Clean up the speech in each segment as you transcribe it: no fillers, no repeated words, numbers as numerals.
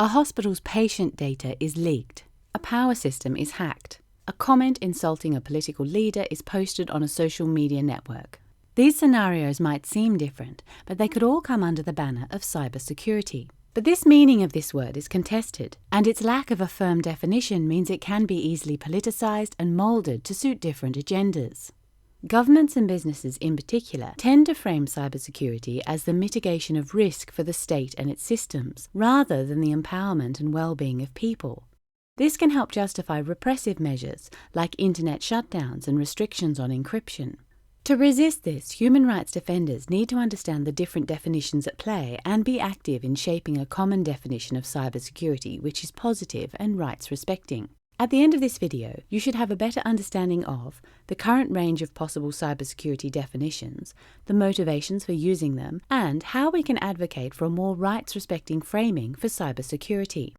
A hospital's patient data is leaked. A power system is hacked. A comment insulting a political leader is posted on a social media network. These scenarios might seem different, but they could all come under the banner of cybersecurity. But this meaning of this word is contested, and its lack of a firm definition means it can be easily politicized and molded to suit different agendas. Governments and businesses in particular tend to frame cybersecurity as the mitigation of risk for the state and its systems, rather than the empowerment and well-being of people. This can help justify repressive measures like internet shutdowns and restrictions on encryption. To resist this, human rights defenders need to understand the different definitions at play and be active in shaping a common definition of cybersecurity which is positive and rights-respecting. At the end of this video, you should have a better understanding of the current range of possible cybersecurity definitions, the motivations for using them, and how we can advocate for a more rights-respecting framing for cybersecurity.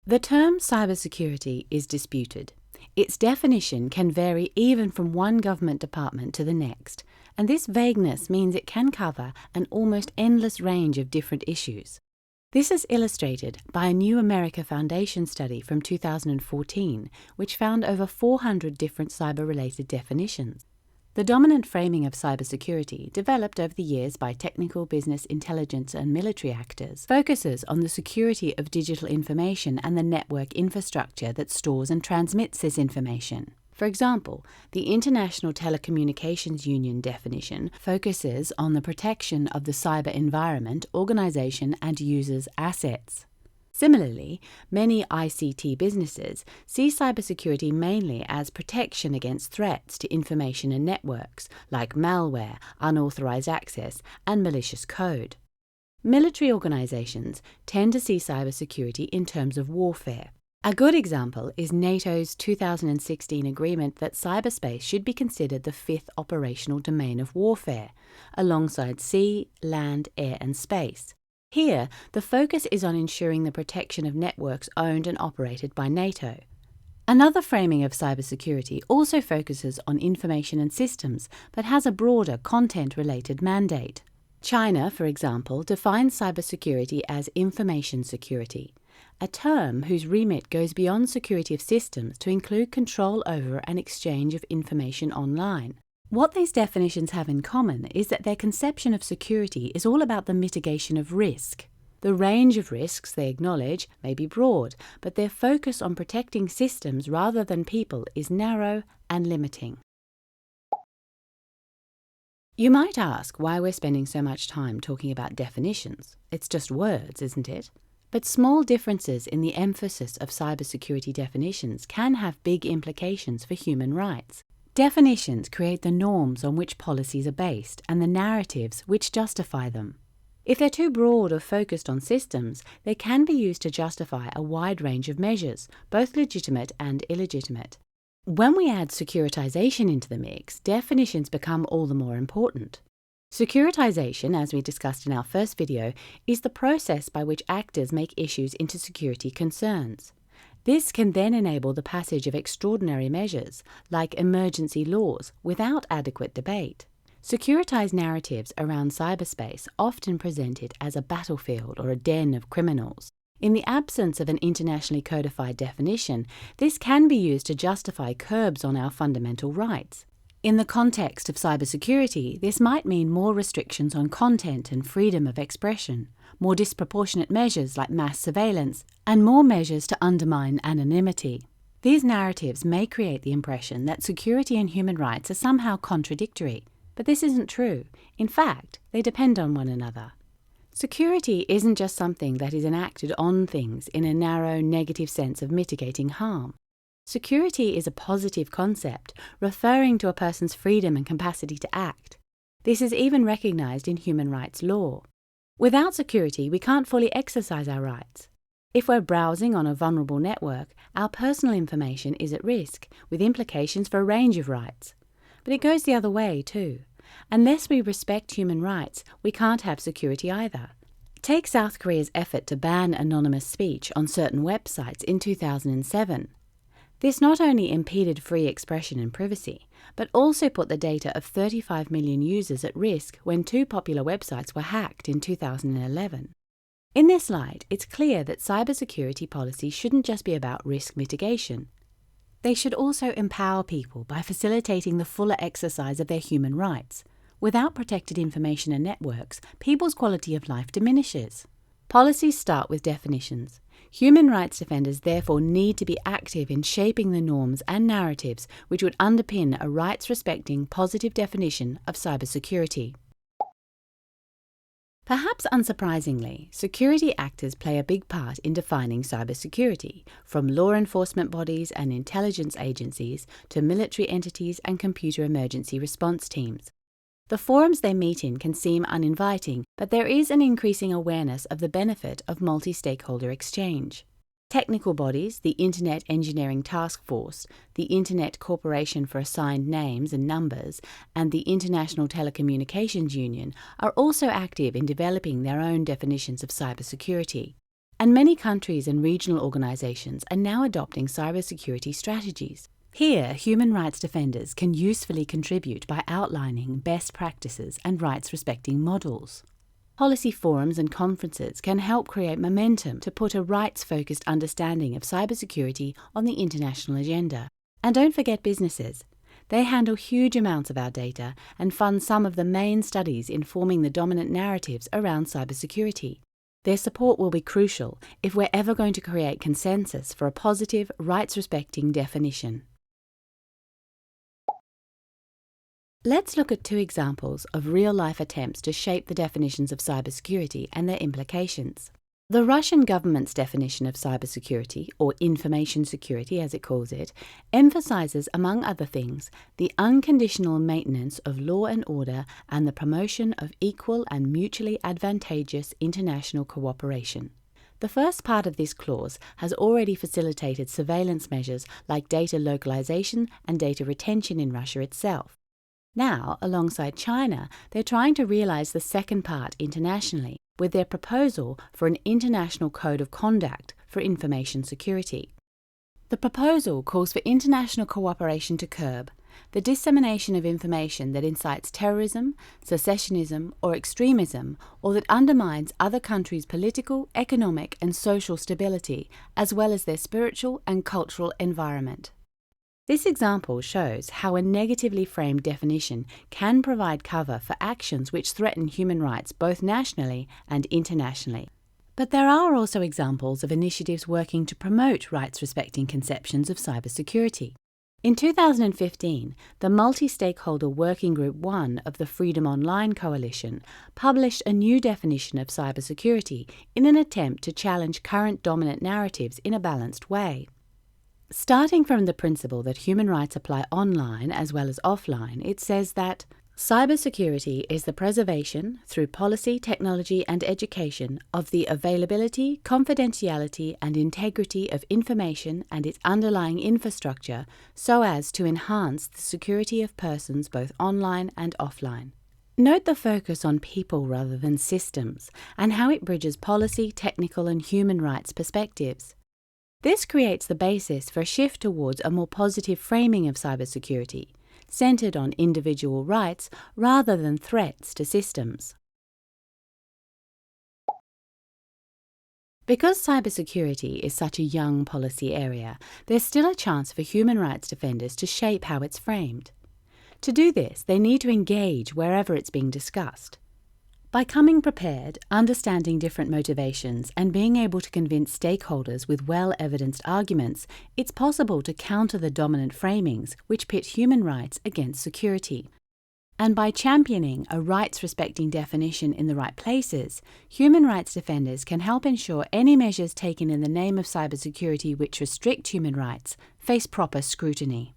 The term cybersecurity is disputed. Its definition can vary even from one government department to the next, and this vagueness means it can cover an almost endless range of different issues. This is illustrated by a New America Foundation study from 2014, which found over 400 different cyber-related definitions. The dominant framing of cybersecurity, developed over the years by technical, business, intelligence, and military actors, focuses on the security of digital information and the network infrastructure that stores and transmits this information. For example, the International Telecommunications Union definition focuses on the protection of the cyber environment, organization, and users' assets. Similarly, many ICT businesses see cybersecurity mainly as protection against threats to information and networks, like malware, unauthorized access, and malicious code. Military organizations tend to see cybersecurity in terms of warfare. A good example is NATO's 2016 agreement that cyberspace should be considered the fifth operational domain of warfare, alongside sea, land, air, and space. Here, the focus is on ensuring the protection of networks owned and operated by NATO. Another framing of cybersecurity also focuses on information and systems, but has a broader content-related mandate. China, for example, defines cybersecurity as information security, a term whose remit goes beyond security of systems to include control over and exchange of information online. What these definitions have in common is that their conception of security is all about the mitigation of risk. The range of risks they acknowledge may be broad, but their focus on protecting systems rather than people is narrow and limiting. You might ask why we're spending so much time talking about definitions. It's just words, isn't it? But small differences in the emphasis of cybersecurity definitions can have big implications for human rights. Definitions create the norms on which policies are based and the narratives which justify them. If they're too broad or focused on systems, they can be used to justify a wide range of measures, both legitimate and illegitimate. When we add securitization into the mix, definitions become all the more important. Securitization, as we discussed in our first video, is the process by which actors make issues into security concerns. This can then enable the passage of extraordinary measures, like emergency laws, without adequate debate. Securitized narratives around cyberspace often present it as a battlefield or a den of criminals. In the absence of an internationally codified definition, this can be used to justify curbs on our fundamental rights. In the context of cybersecurity, this might mean more restrictions on content and freedom of expression, more disproportionate measures like mass surveillance, and more measures to undermine anonymity. These narratives may create the impression that security and human rights are somehow contradictory, but this isn't true. In fact, they depend on one another. Security isn't just something that is enacted on things in a narrow, negative sense of mitigating harm. Security is a positive concept, referring to a person's freedom and capacity to act. This is even recognized in human rights law. Without security, we can't fully exercise our rights. If we're browsing on a vulnerable network, our personal information is at risk, with implications for a range of rights. But it goes the other way, too. Unless we respect human rights, we can't have security either. Take South Korea's effort to ban anonymous speech on certain websites in 2007. This not only impeded free expression and privacy, but also put the data of 35 million users at risk when 2 popular websites were hacked in 2011. In this light, it's clear that cybersecurity policies shouldn't just be about risk mitigation. They should also empower people by facilitating the fuller exercise of their human rights. Without protected information and networks, people's quality of life diminishes. Policies start with definitions. Human rights defenders therefore need to be active in shaping the norms and narratives which would underpin a rights-respecting, positive definition of cybersecurity. Perhaps unsurprisingly, security actors play a big part in defining cybersecurity, from law enforcement bodies and intelligence agencies to military entities and computer emergency response teams. The forums they meet in can seem uninviting, but there is an increasing awareness of the benefit of multi-stakeholder exchange. Technical bodies, the Internet Engineering Task Force, the Internet Corporation for Assigned Names and Numbers, and the International Telecommunications Union are also active in developing their own definitions of cybersecurity. And many countries and regional organizations are now adopting cybersecurity strategies. Here, human rights defenders can usefully contribute by outlining best practices and rights-respecting models. Policy forums and conferences can help create momentum to put a rights-focused understanding of cybersecurity on the international agenda. And don't forget businesses. They handle huge amounts of our data and fund some of the main studies informing the dominant narratives around cybersecurity. Their support will be crucial if we're ever going to create consensus for a positive, rights-respecting definition. Let's look at 2 examples of real-life attempts to shape the definitions of cybersecurity and their implications. The Russian government's definition of cybersecurity, or information security as it calls it, emphasizes, among other things, the unconditional maintenance of law and order and the promotion of equal and mutually advantageous international cooperation. The first part of this clause has already facilitated surveillance measures like data localization and data retention in Russia itself. Now, alongside China, they're trying to realize the second part internationally with their proposal for an international code of conduct for information security. The proposal calls for international cooperation to curb the dissemination of information that incites terrorism, secessionism, or extremism, or that undermines other countries' political, economic, and social stability, as well as their spiritual and cultural environment. This example shows how a negatively framed definition can provide cover for actions which threaten human rights both nationally and internationally. But there are also examples of initiatives working to promote rights-respecting conceptions of cybersecurity. In 2015, the Multi-Stakeholder Working Group 1 of the Freedom Online Coalition published a new definition of cybersecurity in an attempt to challenge current dominant narratives in a balanced way. Starting from the principle that human rights apply online as well as offline, it says that cybersecurity is the preservation, through policy, technology, and education, of the availability, confidentiality, and integrity of information and its underlying infrastructure so as to enhance the security of persons both online and offline. Note the focus on people rather than systems, and how it bridges policy, technical, and human rights perspectives. This creates the basis for a shift towards a more positive framing of cybersecurity, centered on individual rights rather than threats to systems. Because cybersecurity is such a young policy area, there's still a chance for human rights defenders to shape how it's framed. To do this, they need to engage wherever it's being discussed. By coming prepared, understanding different motivations, and being able to convince stakeholders with well-evidenced arguments, it's possible to counter the dominant framings which pit human rights against security. And by championing a rights-respecting definition in the right places, human rights defenders can help ensure any measures taken in the name of cybersecurity which restrict human rights face proper scrutiny.